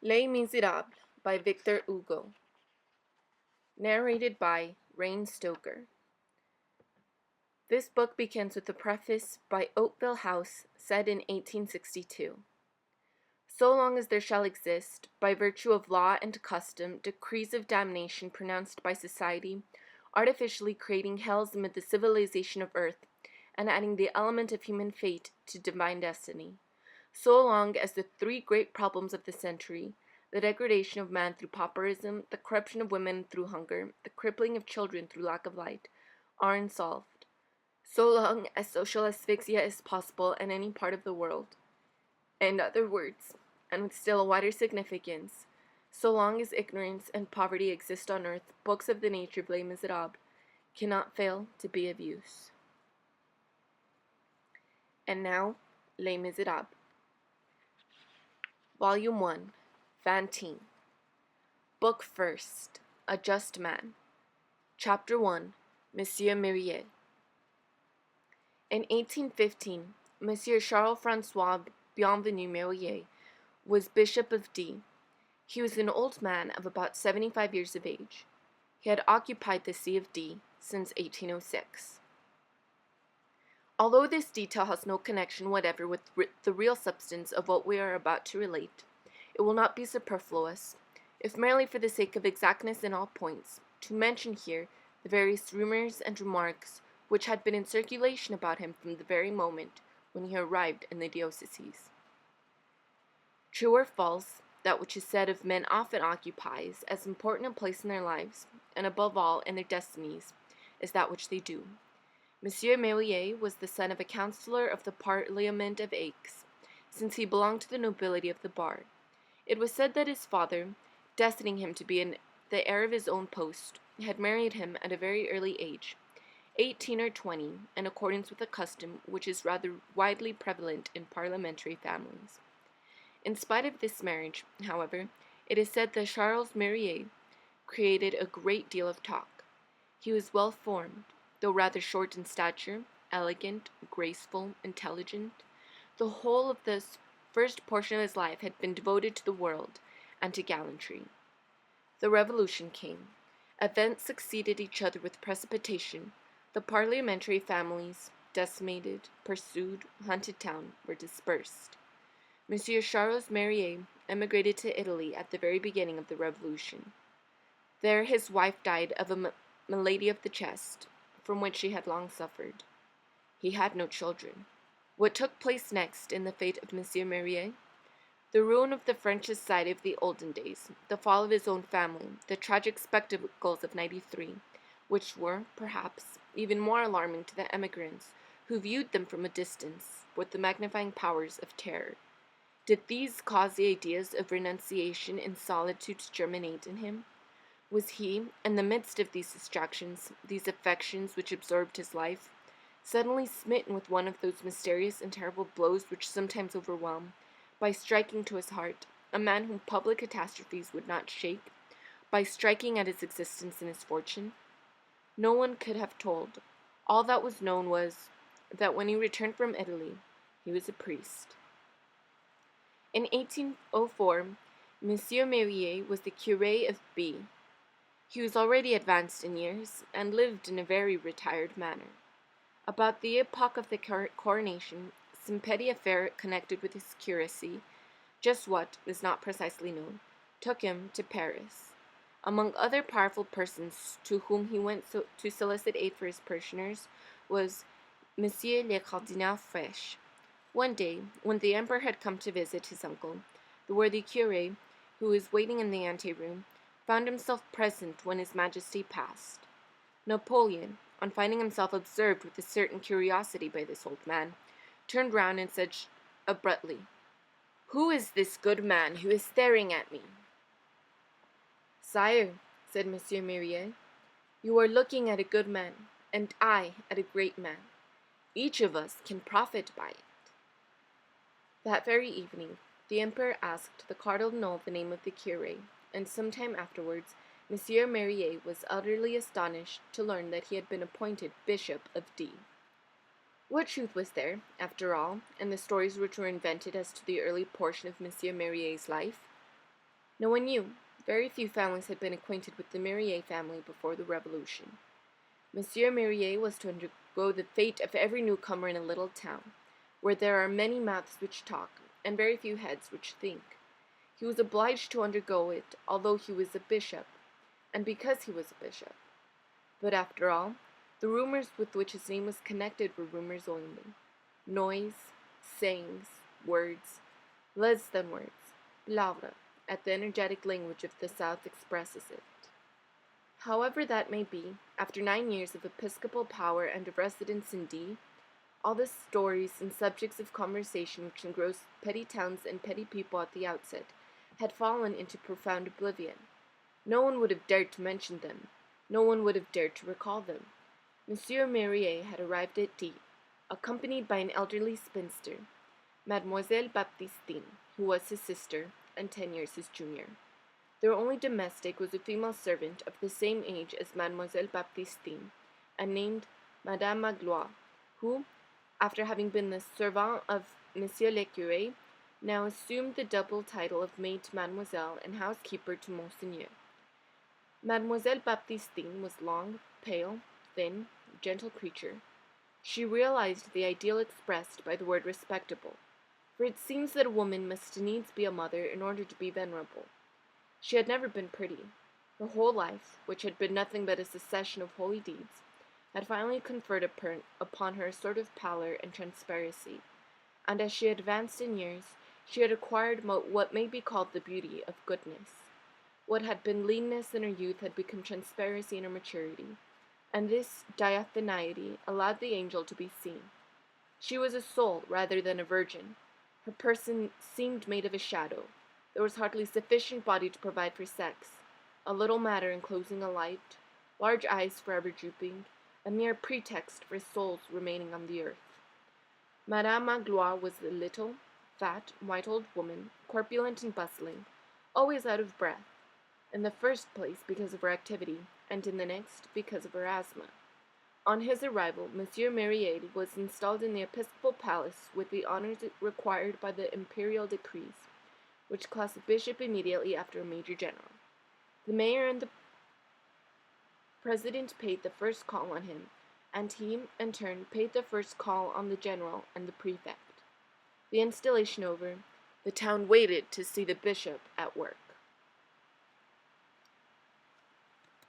Les Miserables by Victor Hugo. Narrated by Rain Stoker. This book begins with a preface by Oakville House, said in 1862. So long as there shall exist, by virtue of law and custom, decrees of damnation pronounced by society, artificially creating hells amid the civilization of earth, and adding the element of human fate to divine destiny. So long as the three great problems of the century, the degradation of man through pauperism, the corruption of women through hunger, the crippling of children through lack of light, are unsolved. So long as social asphyxia is possible in any part of the world. In other words, and with still a wider significance, so long as ignorance and poverty exist on earth, books of the nature of Les Miserables cannot fail to be of use. And now, Les Miserables. Volume 1, Fantine. Book 1st, A Just Man. Chapter 1, Monsieur Myriel. In 1815, Monsieur Charles-François Bienvenu Myriel was Bishop of D. He was an old man of about 75 years of age. He had occupied the see of D since 1806. Although this detail has no connection whatever with the real substance of what we are about to relate, it will not be superfluous, if merely for the sake of exactness in all points, to mention here the various rumors and remarks which had been in circulation about him from the very moment when he arrived in the diocese. True or false, that which is said of men often occupies as important a place in their lives, and above all in their destinies, as that which they do. Monsieur Myriel was the son of a councillor of the Parliament of Aix, since he belonged to the nobility of the bar. It was said that his father, destining him to be the heir of his own post, had married him at a very early age, 18 or 20, in accordance with a custom which is rather widely prevalent in parliamentary families. In spite of this marriage, however, it is said that Charles Myriel created a great deal of talk. He was well formed, though rather short in stature, elegant, graceful, intelligent. The whole of this first portion of his life had been devoted to the world and to gallantry. The Revolution came. Events succeeded each other with precipitation. The parliamentary families, decimated, pursued, hunted down, were dispersed. Monsieur Charles Myriel emigrated to Italy at the very beginning of the Revolution. There his wife died of a malady of the chest, from which she had long suffered. He had no children. What took place next in the fate of Monsieur Myriel? The ruin of the French society of the olden days, the fall of his own family, the tragic spectacles of '93, which were, perhaps, even more alarming to the emigrants, who viewed them from a distance, with the magnifying powers of terror. Did these cause the ideas of renunciation and solitude to germinate in him? Was he, in the midst of these distractions, these affections which absorbed his life, suddenly smitten with one of those mysterious and terrible blows which sometimes overwhelm, by striking to his heart, a man whom public catastrophes would not shake, by striking at his existence and his fortune? No one could have told. All that was known was, that when he returned from Italy, he was a priest. In 1804, Monsieur Myriel was the curé of B. He was already advanced in years, and lived in a very retired manner. About the epoch of the coronation, some petty affair connected with his curacy, just what is not precisely known, took him to Paris. Among other powerful persons to whom he went to solicit aid for his parishioners was Monsieur le Cardinal Fesch. One day, when the emperor had come to visit his uncle, the worthy curé, who was waiting in the anteroom, found himself present when his majesty passed. Napoleon, on finding himself observed with a certain curiosity by this old man, turned round and said abruptly, "Who is this good man who is staring at me?" "Sire," said Monsieur Myriel, "you are looking at a good man, and I at a great man. Each of us can profit by it." That very evening, the emperor asked the cardinal the name of the curé, and some time afterwards, Monsieur Myriel was utterly astonished to learn that he had been appointed Bishop of D. What truth was there, after all, in the stories which were invented as to the early portion of Monsieur Myriel's life? No one knew. Very few families had been acquainted with the Mérier family before the Revolution. Monsieur Mérier was to undergo the fate of every newcomer in a little town, where there are many mouths which talk, and very few heads which think. He was obliged to undergo it, although he was a bishop, and because he was a bishop. But after all, the rumors with which his name was connected were rumors only. Noise, sayings, words, less than words, palavra, as the energetic language of the South expresses it. However that may be, after 9 years of episcopal power and of residence in D, all the stories and subjects of conversation which engrossed petty towns and petty people at the outset had fallen into profound oblivion. No one would have dared to mention them. No one would have dared to recall them. Monsieur Mérier had arrived at D, accompanied by an elderly spinster, Mademoiselle Baptistine, who was his sister and 10 years his junior. Their only domestic was a female servant of the same age as Mademoiselle Baptistine, and named Madame Magloire, who, after having been the servante of Monsieur le Curé, now assumed the double title of maid to Mademoiselle and housekeeper to Monseigneur. Mademoiselle Baptistine was long, pale, thin, gentle creature. She realized the ideal expressed by the word respectable, for it seems that a woman must needs be a mother in order to be venerable. She had never been pretty. Her whole life, which had been nothing but a succession of holy deeds, had finally conferred upon her a sort of pallor and transparency, and as she advanced in years, she had acquired what may be called the beauty of goodness. What had been leanness in her youth had become transparency in her maturity, and this diaphaneity allowed the angel to be seen. She was a soul rather than a virgin. Her person seemed made of a shadow. There was hardly sufficient body to provide for sex, a little matter enclosing a light, large eyes forever drooping, a mere pretext for souls remaining on the earth. Madame Magloire was a little, fat, white old woman, corpulent and bustling, always out of breath, in the first place because of her activity, and in the next because of her asthma. On his arrival, Monsieur Mérier was installed in the episcopal palace with the honors required by the imperial decrees, which class a bishop immediately after a major general. The mayor and the president paid the first call on him, and he, in turn, paid the first call on the general and the prefect. The installation over, the town waited to see the bishop at work.